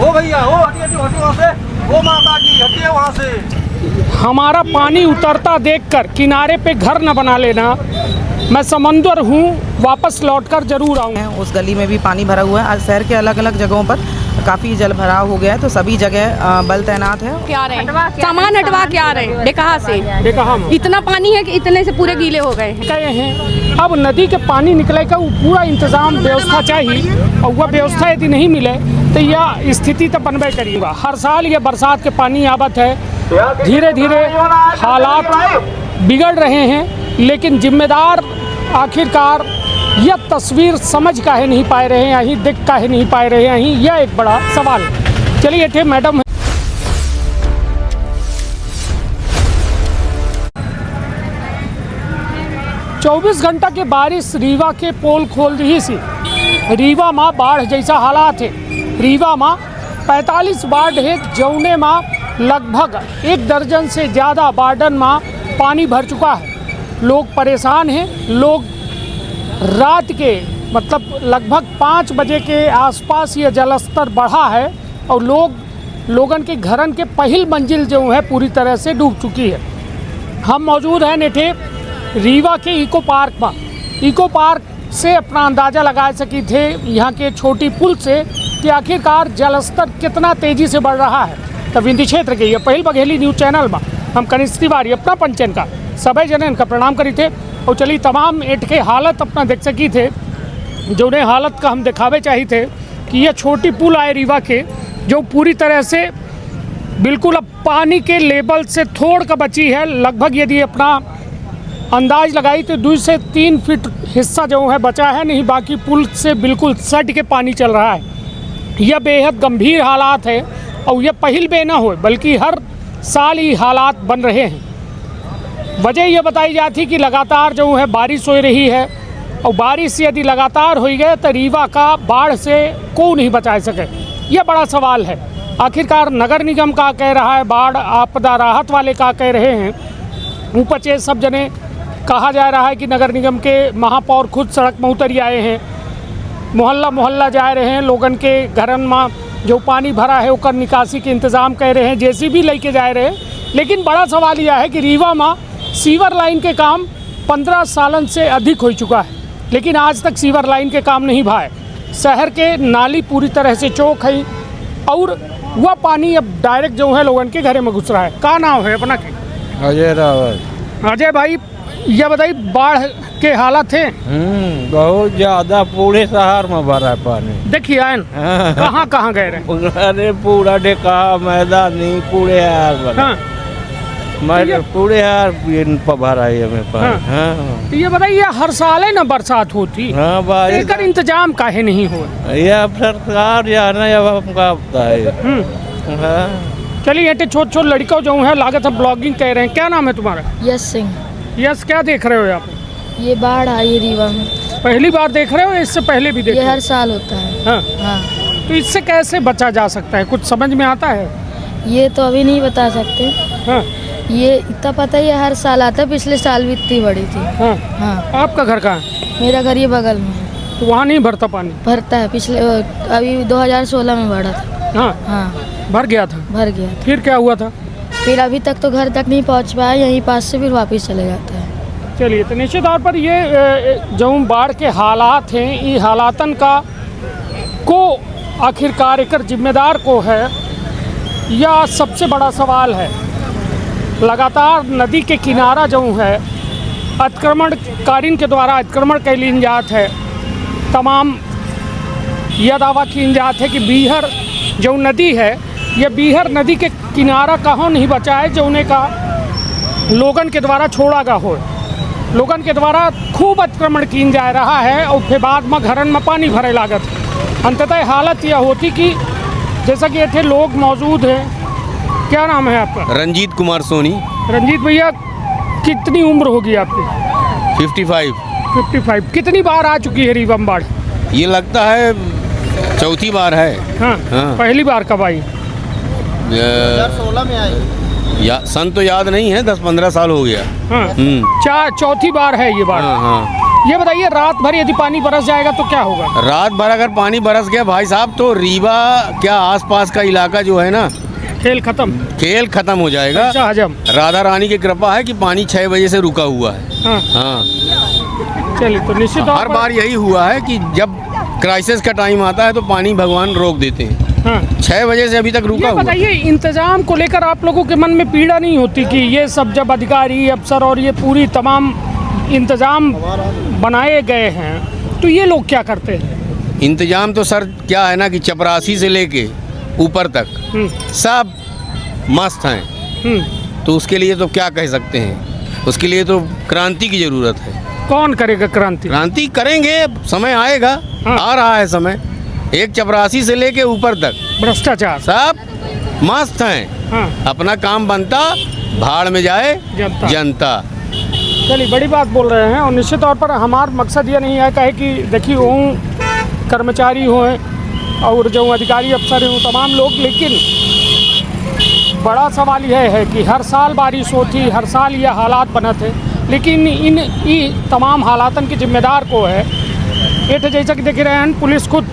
वो भैया वो हटिए वहाँ से, वो माता जी हटिए वहाँ से। हमारा पानी उतरता देखकर किनारे पे घर न बना लेना, मैं समंदर हूँ वापस लौटकर जरूर आऊँगा। उस गली में भी पानी भरा हुआ है। आज शहर के अलग अलग जगहों पर काफ़ी जल भराव हो गया है, तो सभी जगह बल तैनात है। क्या रहे सामान हटवा के आ रहे हैं डेकहा से। डेकहा में इतना पानी है कि इतने से पूरे गीले हो गए हैं। अब नदी के पानी निकले का पूरा इंतजाम व्यवस्था चाहिए, और वह व्यवस्था यदि नहीं मिले तो यह स्थिति तो बनबे करेगा। हर साल ये बरसात के पानी आवत है, धीरे धीरे हालात बिगड़ रहे हैं, लेकिन जिम्मेदार आखिरकार यह तस्वीर समझ काहे नहीं पा रहे हैं, यहीं देख काहे नहीं पा रहे हैं, यहीं यह एक बड़ा सवाल है। चलिए थे मैडम 24 घंटा के बारिश रीवा के पोल खोल रही सी। रीवा माँ बाढ़ जैसा हालात है। रीवा माँ 45 वार्ड है, जौने माँ लगभग 1 दर्जन से ज़्यादा वार्डन माँ पानी भर चुका है। लोग परेशान हैं। लोग रात के मतलब लगभग 5 बजे के आसपास ये जलस्तर बढ़ा है, और लोगन के घरन के पहल मंजिल जो है पूरी तरह से डूब चुकी है। हम मौजूद हैं नेठे रीवा के इको पार्क में। इको पार्क से अपना अंदाज़ा लगा सकी थे यहाँ के छोटी पुल से कि आखिरकार जलस्तर कितना तेज़ी से बढ़ रहा है। तब विंध्य क्षेत्र के ये पहल बघेली न्यूज़ चैनल में हम कनिष्ठ तिवारी अपना पंचन का सभी जनन का प्रणाम करी थे, और चलिए तमाम एट के हालत अपना देख सकी थे, जो उन्हें हालत का हम दिखावे चाहिए थे कि यह छोटी पुल आए रीवा के, जो पूरी तरह से बिल्कुल अब पानी के लेवल से थोड़ का बची है। लगभग यदि अपना अंदाज लगाई तो 2 से 3 फीट हिस्सा जो है बचा है, नहीं बाकी पुल से बिल्कुल सट के पानी चल रहा है। यह बेहद गंभीर हालात है, और यह पहल बे ना हो बल्कि हर साल ही हालात बन रहे हैं। वजह यह बताई जाती कि लगातार जो है बारिश हो रही है, और बारिश यदि लगातार हो गए तो रीवा का बाढ़ से को नहीं बचा सके। यह बड़ा सवाल है। आखिरकार नगर निगम का कह रहा है, बाढ़ आपदा राहत वाले का कह रहे हैं, ऊपर से सब जने कहा जा रहा है कि नगर निगम के महापौर खुद सड़क में उतर आए हैं, मोहल्ला मोहल्ला जा रहे हैं, लोगन के घरन में जो पानी भरा है उकर निकासी के इंतज़ाम कर रहे हैं, जेसीबी लेके जा रहे हैं। लेकिन बड़ा सवाल यह है कि रीवा में सीवर लाइन के काम 15 सालन से अधिक हो चुका है, लेकिन आज तक सीवर लाइन के काम नहीं भाए। शहर के नाली पूरी तरह से चौक है, और वह पानी अब डायरेक्ट जो है लोगन के घरे में घुस रहा है। का नाम है अपना? अजय रावत। अजय भाई, यह बताइए बाढ़ के हालत है? बहुत ज्यादा, पूरे शहर में भरा पानी। देखिए कहाँ कहाँ गए रहे? अरे पूरा डेकहा मैदानी पूरे हार पूरे हार भरा है में पानी। तो ये बताइए हर साल है ना बरसात होती? हाँ भाई, इसका इंतजाम काहे नहीं हो? यह सरकार जाना हमका पता है। चलिए छोट छोट लड़कों जो है लागत है ब्लॉगिंग कह रहे हैं। क्या नाम है तुम्हारा? यश सिंह। यश, क्या देख रहे हो यहाँ पे? ये बाढ़ आई रीवा में। पहली बार देख रहे हो? इससे पहले भी ये हर साल होता है। हाँ। तो इससे कैसे बचा जा सकता है, कुछ समझ में आता है? ये तो अभी नहीं बता सकते। हाँ। ये इतना पता है, ये हर साल आता है, पिछले साल भी इतनी बड़ी थी। हाँ। आपका घर कहाँ है? मेरा घर ये बगल में है। तो वहाँ नहीं भरता पानी? भरता है, पिछले अभी 2016 में भरा था। हाँ। भर गया था? भर गया। फिर क्या हुआ था? फिर अभी तक तो घर तक नहीं पहुँच पाया, यहीं पास से फिर वापस चले जाता है। चलिए, तो निश्चित तौर पर ये जो बाढ़ के हालात हैं, ये हालातन का को आखिरकार एक जिम्मेदार को है, यह सबसे बड़ा सवाल है। लगातार नदी के किनारा जो है अतिक्रमणकारीन के द्वारा अतिक्रमण कैलिन जात है। तमाम यह दावा की जात है कि बीहर जो नदी है, यह बीहर नदी के किनारा कहाँ नहीं बचा है, जो उन्हें का लोगन के द्वारा छोड़ा गया हो। लोगन के द्वारा खूब अतिक्रमण किन जा रहा है, और फिर बाद में घरन में पानी भरे लागत। अंततः हालत यह होती कि जैसा कि ये लोग मौजूद हैं। क्या नाम है आपका? रंजीत कुमार सोनी। रंजीत भैया, कितनी उम्र होगी आपकी? 55। कितनी बार आ चुकी है रीवा में बाढ़? ये लगता है चौथी बार है। हाँ। पहली बार कब आई? 2016 में आई। सन तो याद नहीं है, 10-15 साल हो गया। हाँ। चौथी बार है ये बाढ़। हाँ। ये बताइए, रात भर यदि पानी बरस जाएगा तो क्या होगा? रात भर अगर पानी बरस गया भाई साहब तो रीवा क्या आसपास का इलाका जो है ना, खेल खत्म, खेल खत्म हो जाएगा। अच्छा हजम। राधा रानी की कृपा है कि पानी 6 बजे से रुका हुआ है। हाँ। हाँ, चलिए, तो निश्चित तौर हर पर बार यही हुआ है कि जब क्राइसिस का टाइम आता है तो पानी भगवान रोक देते हैं। हाँ। 6 बजे से अभी तक रुका ये हुआ है। बताइए, इंतजाम को लेकर आप लोगों के मन में पीड़ा नहीं होती कि ये सब जब अधिकारी अफसर और ये पूरी तमाम इंतजाम बनाए गए हैं तो ये लोग क्या करते हैं? इंतजाम तो सर क्या है ना कि चपरासी से लेके ऊपर तक सब मस्त हैं, तो उसके लिए तो क्या कह सकते हैं, उसके लिए तो क्रांति की ज़रूरत है। कौन करेगा क्रांति? क्रांति करेंगे, समय आएगा। हाँ। आ रहा है समय। एक चपरासी से लेके ऊपर तक भ्रष्टाचार सब मस्त हैं। हाँ। अपना काम बनता, भाड़ में जाए जनता। जनता। चलिए, बड़ी बात बोल रहे हैं। और निश्चित तौर पर हमारा मकसद ये नहीं है कहे कि देखिए वो कर्मचारी हों और जो अधिकारी अफसर हैं वो तमाम लोग, लेकिन बड़ा सवाल यह है कि हर साल बारिश होती, हर साल ये हालात बने थे, लेकिन इन तमाम हालातन के जिम्मेदार को है ये तो जैसा कि देख रहे हैं, पुलिस खुद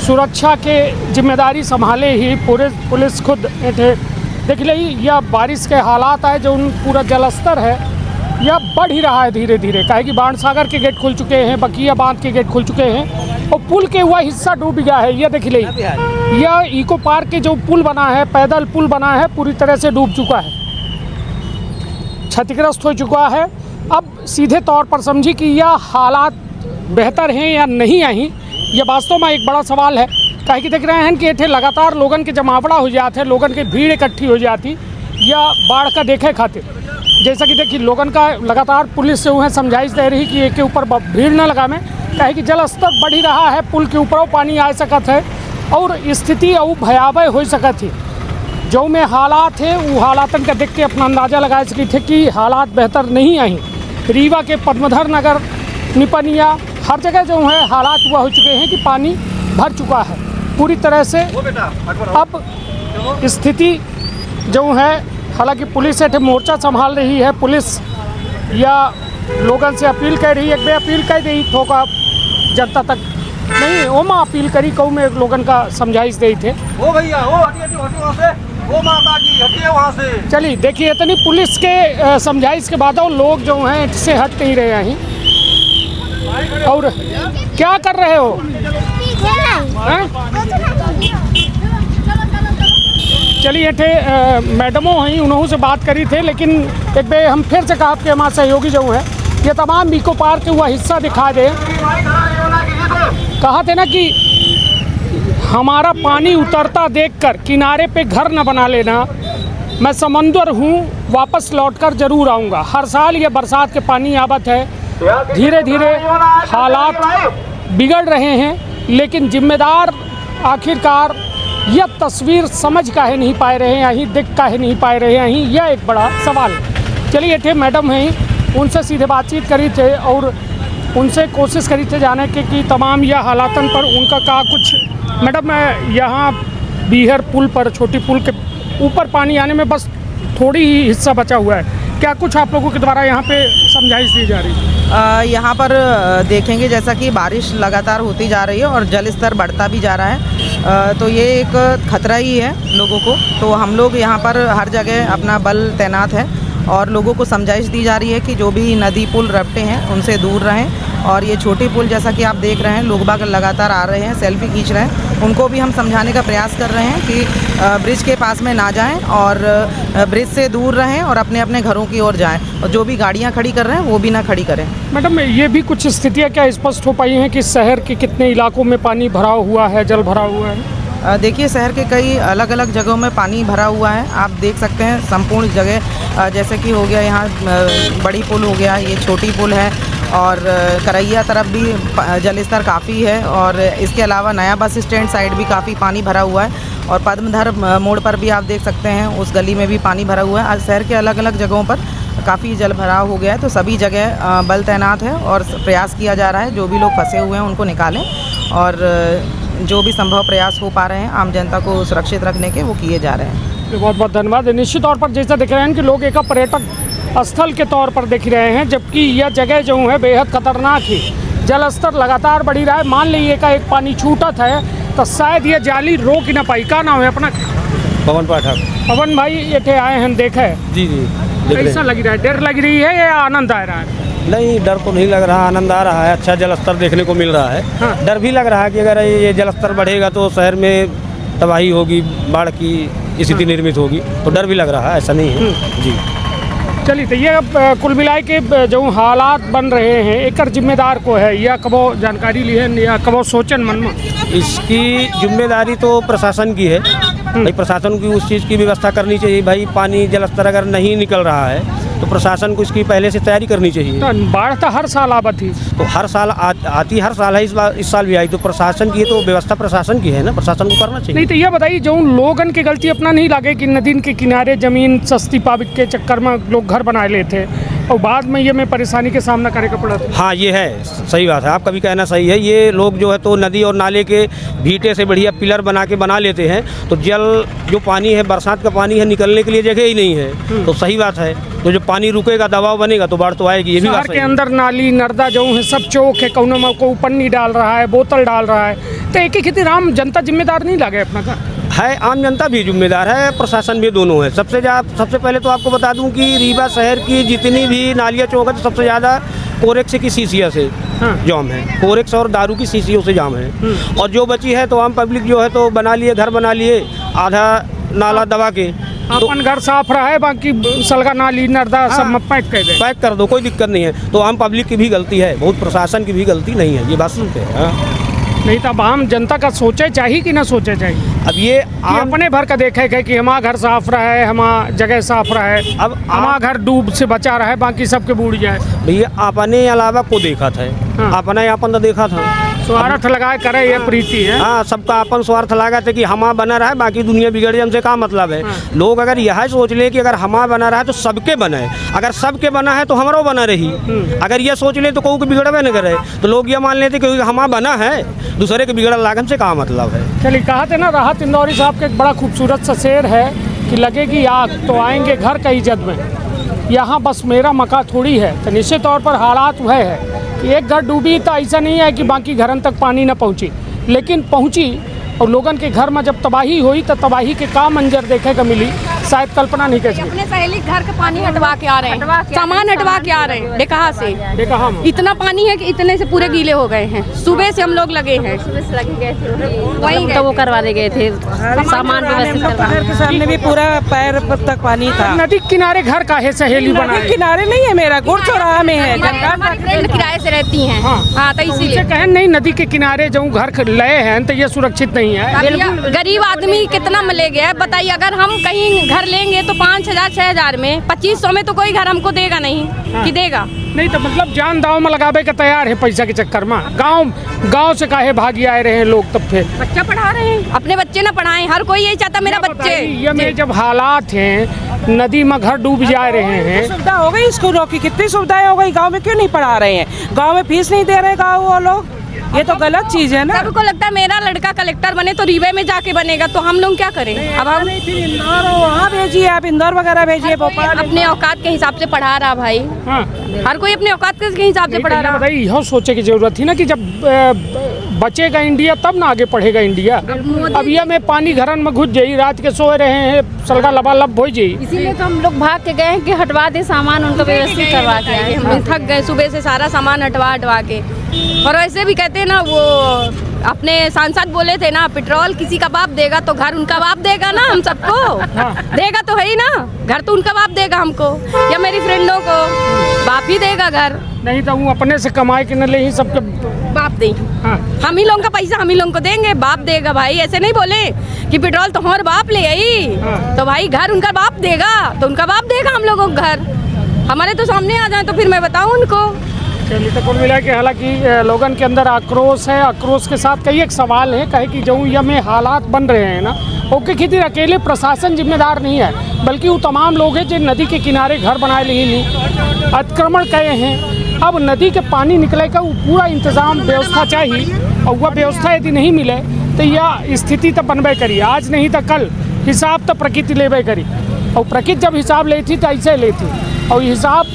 सुरक्षा के जिम्मेदारी संभाले ही पुलिस खुद देख ली। यह बारिश के हालात है जो पूरा जलस्तर है यह बढ़ ही रहा है धीरे धीरे, काहे कि बाण सागर के गेट खुल चुके हैं, बकिया बांध के गेट खुल चुके हैं और पुल के हुआ हिस्सा डूब गया है। यह देख ली, यह इको पार्क के जो पुल बना है, पैदल पुल बना है, पूरी तरह से डूब चुका है, क्षतिग्रस्त हो चुका है। अब सीधे तौर पर समझी कि यह हालात बेहतर हैं या नहीं आई, यह वास्तव में एक बड़ा सवाल है। काहे कि देख रहे हैं कि इतने लगातार लोगन के जमावड़ा हो जाते, लोगन की भीड़ इकट्ठी हो जाती या बाढ़ का देखे खातिर। जैसा कि देखिए, लोगन का लगातार पुलिस से वह समझाइश दे रही कि एक के ऊपर भीड़ न लगावे, काहे कि जल स्तर बढ़ ही रहा है, पुल के ऊपर पानी आ सकत है और स्थिति और भयावह हो सकत है। जो में हालात है वो हालातन का देख के अपना अंदाज़ा लगा सके थे कि हालात बेहतर नहीं आई। रीवा के पद्मधर नगर, निपनिया, हर जगह जो है हालात हुआ हो चुके हैं कि पानी भर चुका है पूरी तरह से। अब स्थिति जो है, हालांकि पुलिस ऐसे मोर्चा संभाल रही है, पुलिस या लोगन से अपील कर रही है, एक बे अपील कर दी थोका जनता तक नहीं, ओमा अपील करी कहूँ में लोगन का समझाइश दी थे। ओ भैया, ओ हटिए वहाँ से, ओ माता जी हटिए वहाँ से। चलिए देखिए, इतनी पुलिस के समझाइश के बाद लोग जो हैं इससे हट नहीं रहे हैं। और क्या कर रहे हो? चलिए, थे मैडमों हैं, उन्होंने से बात करी थे, लेकिन एक बे हम फिर से कहा कि हमारे सहयोगी जो है ये तमाम इको पार्क के हुआ हिस्सा दिखा दे। कहा थे ना कि हमारा पानी उतरता देखकर किनारे पे घर न बना लेना, मैं समंदर हूँ, वापस लौटकर ज़रूर आऊँगा। हर साल ये बरसात के पानी आवत है, धीरे धीरे हालात बिगड़ रहे हैं, लेकिन जिम्मेदार आखिरकार यह तस्वीर समझ काहे नहीं पा रहे हैं, यहीं देख काहे नहीं पा रहे हैं, यहीं यह एक बड़ा सवाल है। चलिए, थे मैडम हैं, उनसे सीधे बातचीत करी थे और उनसे कोशिश करी थे जाने के कि तमाम यह हालातन पर उनका का कुछ। मैडम, मैं यहाँ बीहर पुल पर, छोटी पुल के ऊपर पानी आने में बस थोड़ी ही हिस्सा बचा हुआ है, क्या कुछ आप लोगों के द्वारा यहाँ पे समझाइश दी जा रही है? यहाँ पर देखेंगे जैसा कि बारिश लगातार होती जा रही है और जल स्तर बढ़ता भी जा रहा है, तो ये एक खतरा ही है लोगों को। तो हम लोग यहाँ पर हर जगह अपना बल तैनात है और लोगों को समझाइश दी जा रही है कि जो भी नदी पुल रपटे हैं उनसे दूर रहें। और ये छोटे पुल जैसा कि आप देख रहे हैं, लोग बाग लगातार आ रहे हैं, सेल्फी खींच रहे हैं, उनको भी हम समझाने का प्रयास कर रहे हैं कि ब्रिज के पास में ना जाएं और ब्रिज से दूर रहें और अपने अपने घरों की ओर जाएं, और जो भी गाड़ियां खड़ी कर रहे हैं वो भी ना खड़ी करें। मैडम, ये भी कुछ स्थितियाँ क्या स्पष्ट हो पाई हैं कि शहर के कितने इलाकों में पानी भरा हुआ है, जल भरा हुआ है? देखिए, शहर के कई अलग अलग जगहों में पानी भरा हुआ है, आप देख सकते हैं संपूर्ण जगह, जैसे कि हो गया यहाँ बड़ी पुल हो गया, ये छोटी पुल है और करैया तरफ भी जल स्तर काफ़ी है, और इसके अलावा नया बस स्टैंड साइड भी काफ़ी पानी भरा हुआ है, और पद्मधर मोड़ पर भी आप देख सकते हैं उस गली में भी पानी भरा हुआ है। आज शहर के अलग अलग जगहों पर काफ़ी जल भराव हो गया है, तो सभी जगह बल तैनात है और प्रयास किया जा रहा है जो भी लोग फंसे हुए हैं उनको निकालें, और जो भी संभव प्रयास हो पा रहे हैं आम जनता को सुरक्षित रखने के वो किए जा रहे हैं। बहुत बहुत धन्यवाद। निश्चित तौर पर जैसा देख रहे हैं कि लोग एक पर्यटक स्थल के तौर पर दिख रहे हैं, जबकि यह जगह जो है बेहद खतरनाक है। जल स्तर लगातार बढ़ी रहा है। मान लीजिए का एक पानी छूटत है तो शायद ये जाली रोक ही ना पाई। का नाम है अपना? पवन पाठक। पवन भाई ये आए हैं देखे, जी जी। कैसा लग रहा है? डर लग रही है या आनंद आ रहा है? नहीं, डर तो नहीं लग रहा, आनंद आ रहा है। अच्छा जल स्तर देखने को मिल रहा है। हाँ। डर भी लग रहा है कि अगर ये जल स्तर बढ़ेगा तो शहर में तबाही होगी, बाढ़ की स्थिति निर्मित होगी, तो डर भी लग रहा है, ऐसा नहीं है जी। चलिए, तो ये अब कुल मिलाए के जो हालात बन रहे हैं एक जिम्मेदार को है या कबो जानकारी ली है या कबो सोचन मन में? इसकी जिम्मेदारी तो प्रशासन की है भाई। प्रशासन की उस चीज़ की व्यवस्था करनी चाहिए भाई। पानी जल स्तर अगर नहीं निकल रहा है तो प्रशासन को इसकी पहले से तैयारी करनी चाहिए। तो बाढ़ तो हर साल आवत थी, तो हर साल आती हर साल है, इस साल भी आई। तो प्रशासन की तो व्यवस्था प्रशासन की है ना, प्रशासन को करना चाहिए। नहीं तो ये बताइए, जो लोगन की गलती अपना नहीं लगे कि नदी के किनारे जमीन सस्ती पावे के चक्कर में लोग घर बना लेते और बाद में ये में परेशानी के सामना करे का पड़ा था। हाँ, ये है, सही बात है, आपका भी कहना सही है। ये लोग जो है तो नदी और नाले के भीटे से बढ़िया पिलर बना लेते हैं, तो जल जो पानी है, बरसात का पानी है, निकलने के लिए जगह ही नहीं है। तो सही बात है, तो जो पानी रुकेगा, दबाव बनेगा तो बाढ़ तो आएगी। ये भी बात शहर के अंदर नाली नर्दा जो है सब चौक है, कौन में को पन्नी डाल रहा है, बोतल डाल रहा है, तो एक ही खेती राम जनता जिम्मेदार नहीं लगे अपना का है। आम जनता भी जिम्मेदार है, प्रशासन भी, दोनों है। सबसे पहले तो आपको बता दूं कि रीवा शहर की जितनी भी नालियाँ चौक है, तो सबसे ज़्यादा कोरेक्स की शीशिया से जाम है। कोरेक्स और दारू की शीशियों से जाम है। और जो बची है तो आम पब्लिक जो है तो बना लिए, घर बना लिए, आधा नाला दबा के अपन घर साफ रहा है, बाकी सलगा नाली नर्दा सब में पैक कर दे। पैक कर दो, कोई दिक्कत नहीं है। तो आम पब्लिक की भी गलती है, बहुत प्रशासन की भी गलती नहीं है। ये बात सुनते हैं। नहीं तो अब आम जनता का सोचे चाहिए कि ना सोचे चाहिए? अब ये अपने भर का देखे है कि हमारा घर साफ रहा है, हमारा जगह साफ रहा है, अब हमारा घर डूब से बचा रहा है, बाकी सबके बूढ़ जाए। भैया अपने अलावा को देखा था, अपना यापन तो देखा था, स्वार्थ लगाए करे ये प्रीति है। हाँ, सबका अपन स्वार्थ लगा था कि हमारा बना रहा है, बाकी दुनिया बिगड़ जाए, हमसे क्या मतलब है। लोग अगर यह सोच ले कि अगर हमारा बना रहा है तो सबके बना है, अगर सबके बना है तो हमारा बना रही। अगर यह सोच ले तो कोई बिगड़वे न करे, तो लोग ये मान लेते क्योंकि हमारा बना है, दूसरे के बिगड़ लागन से क्या मतलब है। चलिए, कहा थे ना राहत इंदौरी साहब के एक बड़ा खूबसूरत सा शेर है कि लगेगी आग तो आएंगे घर का इज्जत में, यहाँ बस मेरा मकान थोड़ी है। तो निश्चित तौर पर हालात वह है कि एक घर डूबी तो ऐसा नहीं है कि बाकी घरन तक पानी न पहुँची, लेकिन पहुँची और लोगन के घर में जब तबाही हुई तो तबाही के का मंजर देखे का मिली, शायद कल्पना नहीं कर सकते। अपने सहेली घर का पानी हटवा के आ रहे हैं, सामान हटवा के आ रहे हैं डेकहा से। डेकहा में इतना पानी है कि इतने से पूरे गीले हो गए हैं। सुबह से हम लोग लगे हैं, सुबह से लगे गए थे, वहीं तो वो करवाने गए थे, सामान व्यवस्थित करवाने के सामने भी पूरा पैर तक पानी था। नदी किनारे घर का है, सहेली बना है। किनारे नहीं है, मेरा गुड़ चौराहा में है। हमारी फ्रेंड किराए से रहती हैं। हाँ, तो इसीलिए कहें नहीं, नदी के किनारे जो घर लए हैं तो ये सुरक्षित नहीं है। गरीब आदमी कितना में ले गया बताइए। अगर हम कहीं घर लेंगे तो 5,000 6,000 में, 2500 में तो कोई घर हमको देगा नहीं। कि देगा नहीं, तो मतलब जान दाव में लगावे का तैयार है पैसा के चक्कर में। गांव से काहे भागी आए रहे हैं लोग, तब फिर बच्चा पढ़ा रहे हैं, अपने बच्चे ना पढ़ाएं। हर कोई यही चाहता मेरा बच्चे। ये में जब हालात हैं, नदी में घर डूब जा रहे हैं, सुविधा हो गई स्कूलों की, कितनी सुविधाएं हो गई, गाँव में क्यों नहीं पढ़ा रहे हैं? गाँव में फीस नहीं दे रहे गाँव वो लोग, ये तो गलत चीज है ना। सबको लगता है मेरा लड़का कलेक्टर बने तो रीवे में जाके बनेगा, तो हम लोग क्या करें? अब हम इंदौर वहाँ भेजिए, आप इंदौर वगैरह भेजिए, भोपाल। अपने औकात के हिसाब से पढ़ा रहा भाई। हर कोई अपने औकात के हिसाब से पढ़ा रहा। बताइए, यह सोचे की जरूरत थी ना कि जब बचेगा इंडिया तब ना आगे पढ़ेगा इंडिया। अब यह में पानी घरन में घुस जाई, रात के सोए रहे हैं, सलगा लबालब हो जाई। इसीलिए तो हम लोग भाग के गए कि हटवा दे सामान, उनको व्यवस्थित करवा के आए। हम थक गए सुबह से सारा सामान हटवा के। और वैसे भी कहते हैं ना, वो अपने सांसद बोले थे ना, पेट्रोल किसी का बाप देगा तो घर उनका बाप देगा ना हम सबको। देगा तो है ही ना, घर तो उनका बाप देगा हमको या मेरी फ्रेंडों को, बाप ही देगा घर। नहीं तो वो अपने से कमाए के न ले ही सबके बाप दे। हम ही लोगों का पैसा हम ही लोगों को देंगे, बाप देगा भाई। ऐसे नहीं बोले कि पेट्रोल तो हमारे बाप ले आई, तो भाई घर उनका बाप देगा, तो उनका बाप देगा हम लोगों को घर। हमारे तो सामने आ जाए तो फिर मैं बताऊँ उनको। चलिए, तो कुल मिला के हालांकि लोगन के अंदर आक्रोश है, आक्रोश के साथ कई एक सवाल है, कहे कि जो ये में हालात बन रहे हैं ना, ओके खातिर अकेले प्रशासन जिम्मेदार नहीं है, बल्कि वो तमाम लोग हैं जो नदी के किनारे घर बनाए नहीं, अतिक्रमण कहे हैं। अब नदी के पानी निकले का वो पूरा इंतजाम व्यवस्था चाहिए, और वह व्यवस्था यदि नहीं मिले तो यह स्थिति तो बनबे करी। आज नहीं तो कल हिसाब तो प्रकृति लेबे करी, और प्रकृति जब हिसाब लेती तो ऐसे लेती। और हिसाब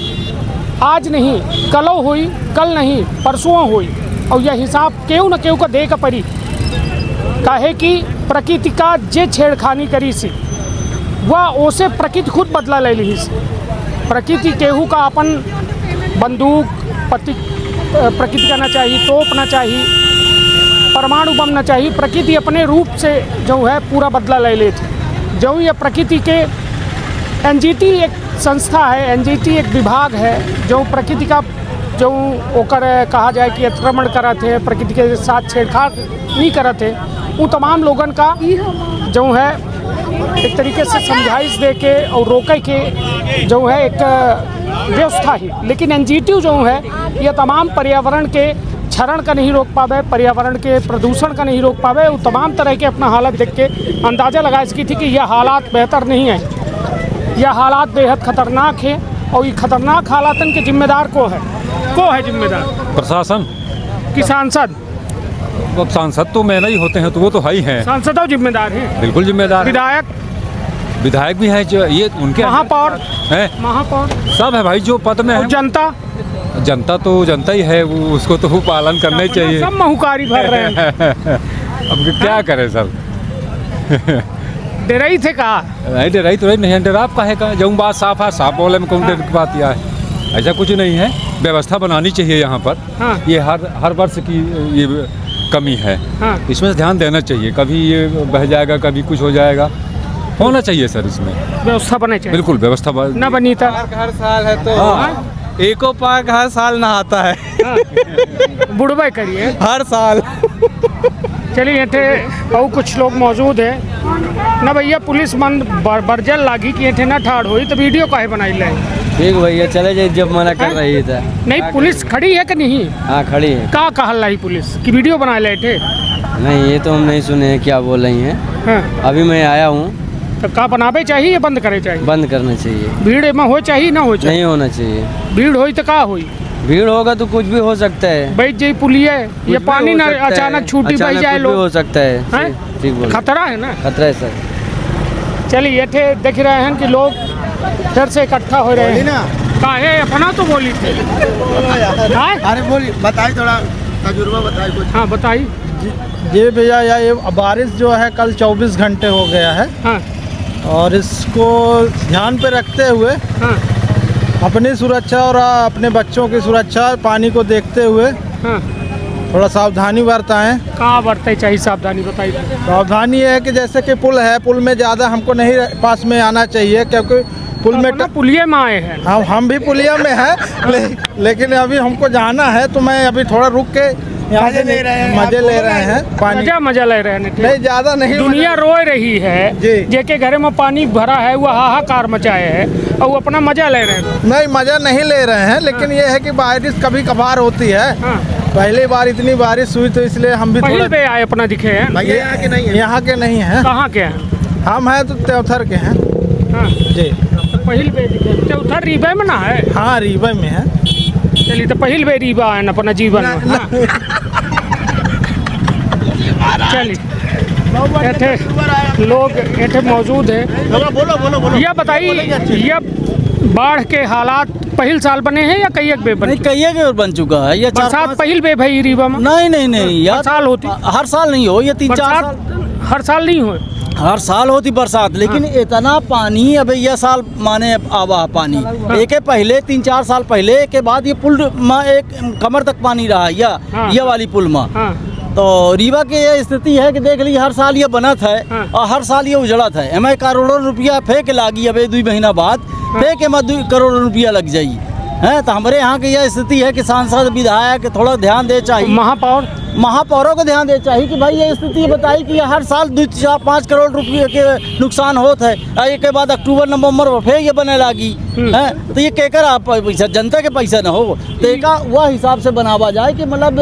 आज नहीं कलो हुई, कल नहीं परसों हुई, और यह हिसाब केहू न केहू का दे का पड़ी। काहे कि प्रकृति का जे छेड़खानी करी सी वह ओसे प्रकृति खुद बदला ले ली सी। प्रकृति केहू का अपन बंदूक प्रकृति का ना चाहिए, तोप ना चाहिए, परमाणु बम ना चाहिए। प्रकृति अपने रूप से जो है पूरा बदला ले लेती। जो ये प्रकृति के एनजीटी एक संस्था है, एनजीटी एक विभाग है जो प्रकृति का जो ओकर कहा जाए कि अतिक्रमण करत है, प्रकृति के साथ छेड़छाड़ नहीं करत है, वो तमाम लोगन का जो है एक तरीके से समझाइश दे के और रोके के जो है एक व्यवस्था ही। लेकिन एनजीटी जो है ये तमाम पर्यावरण के क्षरण का नहीं रोक पावे, पर्यावरण के प्रदूषण का नहीं रोक पावे। वो तमाम तरह के अपना हालत देख के अंदाज़ा लगा सकी थी कि यह हालात बेहतर नहीं है, यह हालात बेहद खतरनाक है। और ये खतरनाक हालातन के जिम्मेदार को है जिम्मेदार प्रशासन कि सांसद। अब सांसद तो मैंने ही होते हैं, तो वो तो है ही हैं। सांसद और जिम्मेदार हैं, बिल्कुल जिम्मेदार। विधायक भी हैं, जो ये उनके महापौर हैं, महापौर सब है भाई जो पद में है। जनता तो जनता ही है, वो उसको तो पालन करना ही चाहिए। सब महुकारी भर रहे हैं। अब क्या करें सर। डराई थे कहा नहीं, डराई तो नहीं है, डराव का है का जऊँ बात साफ है, साफ बोले में कौन डर की बात यह है। ऐसा कुछ नहीं है, व्यवस्था बनानी चाहिए यहाँ पर। ये हर वर्ष की ये कमी है, इसमें ध्यान देना चाहिए। कभी ये बह जाएगा, कभी कुछ हो जाएगा, होना चाहिए सर। इसमें व्यवस्था बननी चाहिए, बिल्कुल व्यवस्था न बनी था। हर साल है तो एको पार्क हर साल नहाता है। बुढ़वा करिए हर साल। चलिए थे और कुछ लोग मौजूद है ना भैया। पुलिस मन बरजल लागी कि थे ना ठाड़ हुई तो वीडियो काहे बनाई ले। ठीक भैया चले जाइए, जब मना कर रही था। नहीं पुलिस खड़ी है कि नहीं? हाँ खड़ी है। का कहल रही पुलिस की वीडियो बना ले थे? नहीं ये तो हम नहीं सुने हैं क्या बोल रही हैं। अभी मैं आया हूँ। तो का बनावे चाहिए या बंद करे चाहिए? बंद करना चाहिए। भीड़ में हो चाहिए ना हो चाहिए? नहीं होना चाहिए। भीड़ होई तो का हुई? भीड़ होगा तो कुछ भी हो सकता है। बैठ जाई पुलिया या पानी ना अचानक छूटी बह जाए लोग, हो सकता है। ठीक बोल, खतरा है ना? खतरा है सर। चलिए थे देख रहे हैं कि लोग फिर से इकट्ठा हो रहे हैं। काहे अपना तो बोली थे। अरे बोली बताइए, थोड़ा तजुर्बा बताइए कुछ। हाँ बताइए। ये भैया ये बारिश जो है कल 24 घंटे हो गया है। हाँ। और इसको ध्यान पे रखते हुए अपनी सुरक्षा और अपने बच्चों की सुरक्षा, पानी को देखते हुए थोड़ा सावधानी बरताएं। कहाँ बरते चाहिए सावधानी बताइए? सावधानी है कि जैसे कि पुल है, पुल में ज़्यादा हमको नहीं पास में आना चाहिए, क्योंकि पुल में पुलिया में आए हैं। हम भी पुलिया में हैं, लेकिन अभी हमको जाना है तो मैं अभी थोड़ा रुक के यहाँ से मजे ले रहे हैं। पानी मजा ले रहे हैं। नहीं ज़्यादा नहीं, दुनिया रो रही है जेके घरे में पानी भरा है, वो हाहाकार मचाए है और वो अपना मजा ले रहे हैं। नहीं मजा नहीं ले रहे हैं, लेकिन ये है कि बारिश कभी कभार होती है। पहली बार इतनी बारिश हुई तो इसलिए हम भी थोड़ा पे आए अपना दिखे हैं। यहाँ के नहीं है। यहाँ के नहीं है। कहाँ के हैं? हम हैं तो त्योथर के हैं। जी पहिल बे दिखे। त्योथर रीबे में ना है? हाँ रीबे में है। चलिए तो पहिल बे रीबा है अपना जीवन में। चलिए लोग ऐसे मौजूद है। बोलो। यह बताइए, यह बाढ़ के हालात पहल साल बने हैं या कई एक बे बने? कई एक बन चुका है। ये बरसात पहल बे भाई रीबा में? नहीं यार, साल होती, हर साल नहीं हो, ये 3-4 साल हर साल नहीं हो। हर साल होती बरसात, लेकिन इतना पानी अब यह साल माने आवा पानी। एक पहले 3-4 साल पहले के बाद ये पुल में एक कमर तक पानी रहा, ये वाली पुल में। तो रीवा की ये स्थिति है कि देख ली हर साल ये बनत है और हर साल ये उजड़त है। हमें करोड़ों रुपया फेंक लागी, अब 2 महीना बाद फेंक में 2 करोड़ रुपया लग जाई है। तो हमारे यहाँ की यह स्थिति है कि सांसद विधायक थोड़ा ध्यान दे चाहिए। महापौरों को ध्यान दे चाहिए कि भाई ये स्थिति बताई कि हर साल 2-4-5 करोड़ रुपये के नुकसान होता है। एक के बाद अक्टूबर नवंबर में फिर ये बने लगी है। तो ये कहकर आप पैसा जनता के पैसा न हो, तो एक वह हिसाब से बनावा जाए कि मतलब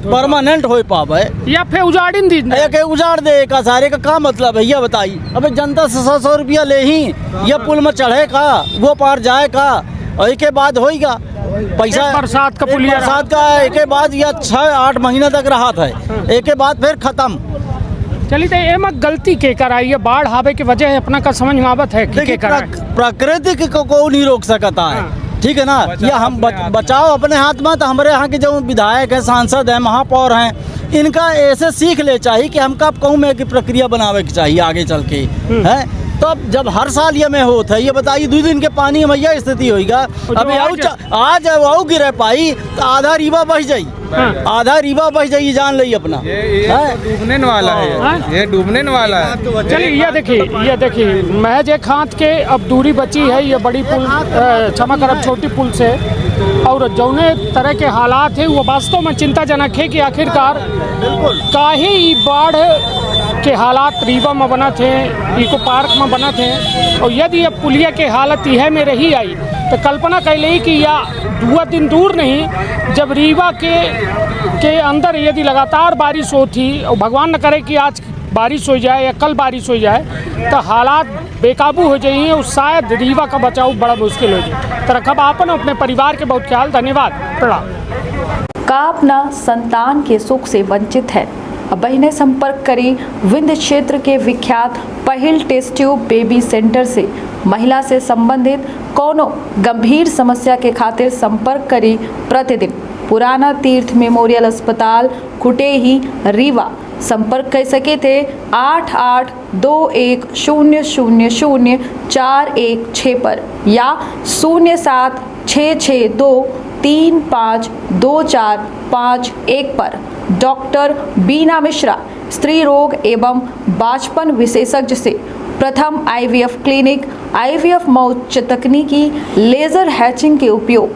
परमानेंट हो पावे या फिर उजाड़ दी उजाड़ दे का सारे का मतलब है। ये बताइए अब जनता से 100 रुपया ले ही ये पुल में चढ़े का, वो पार जाए का, और एक के बाद होएगा पैसा। बरसात का एक के बाद या 6-8 महीना तक रहा था, एक के बाद फिर खत्म। चलिए तो एमा गलती के कराई है बाढ़ आवे के वजह अपना का समझ में आवत है कि देखिए के कराई प्रकृति को नहीं रोक सकता है। ठीक है ना, ये हम बचाओ अपने हाथ में। तो हमारे यहाँ के जो विधायक है, सांसद हैं, महापौर हैं, इनका ऐसे सीख ले चाहिए कि हमका कहूँ में कि प्रक्रिया बनावे की चाहिए आगे चल के है। तो अब जब हर साल ये में होता है, ये बताइए 2 दिन के पानी में यह स्थिति होगा। अभी आज वो गिरे पाई तो आधा रीवा बह जाई, आधा रीवा बह जाइए, जान ली अपना। ये डूबने वाला है, ये डूबने वाला है। चलिए ये देखिए महज एक हाथ के अब दूरी बची है ये बड़ी पुल, क्षमा करब छोटी पुल से। और जौने तरह के हालात है वो वास्तव में चिंताजनक है कि आखिरकार काहे ई बाढ़ के हालात रीवा में बना थे, इको पार्क में बना थे। और यदि अब पुलिया के हालत यह में रही आई तो कल्पना कैली कि या 2 दिन दूर नहीं, जब रीवा के अंदर यदि लगातार बारिश होती और भगवान न करे कि आज बारिश हो जाए या कल बारिश हो जाए तो हालात बेकाबू हो जाइए और शायद रीवा का बचाव बड़ा मुश्किल हो जाए। तो रखब आपन अपने परिवार के बहुत ख्याल। धन्यवाद, प्रणाम। का अपना संतान के सुख से वंचित है, अब बहने संपर्क करी विंध्य क्षेत्र के विख्यात पहिल टेस्ट ट्यूब बेबी सेंटर से। महिला से संबंधित कोनो गंभीर समस्या के खातिर संपर्क करी प्रतिदिन पुराना तीर्थ मेमोरियल अस्पताल कुटेही रीवा। संपर्क कर सके थे 8821000416 पर या 0766235245 पर। डॉक्टर बीना मिश्रा स्त्री रोग एवं बांझपन विशेषज्ञ से प्रथम IVF क्लिनिक, IVF मौत तकनीकी, लेजर हैचिंग के उपयोग,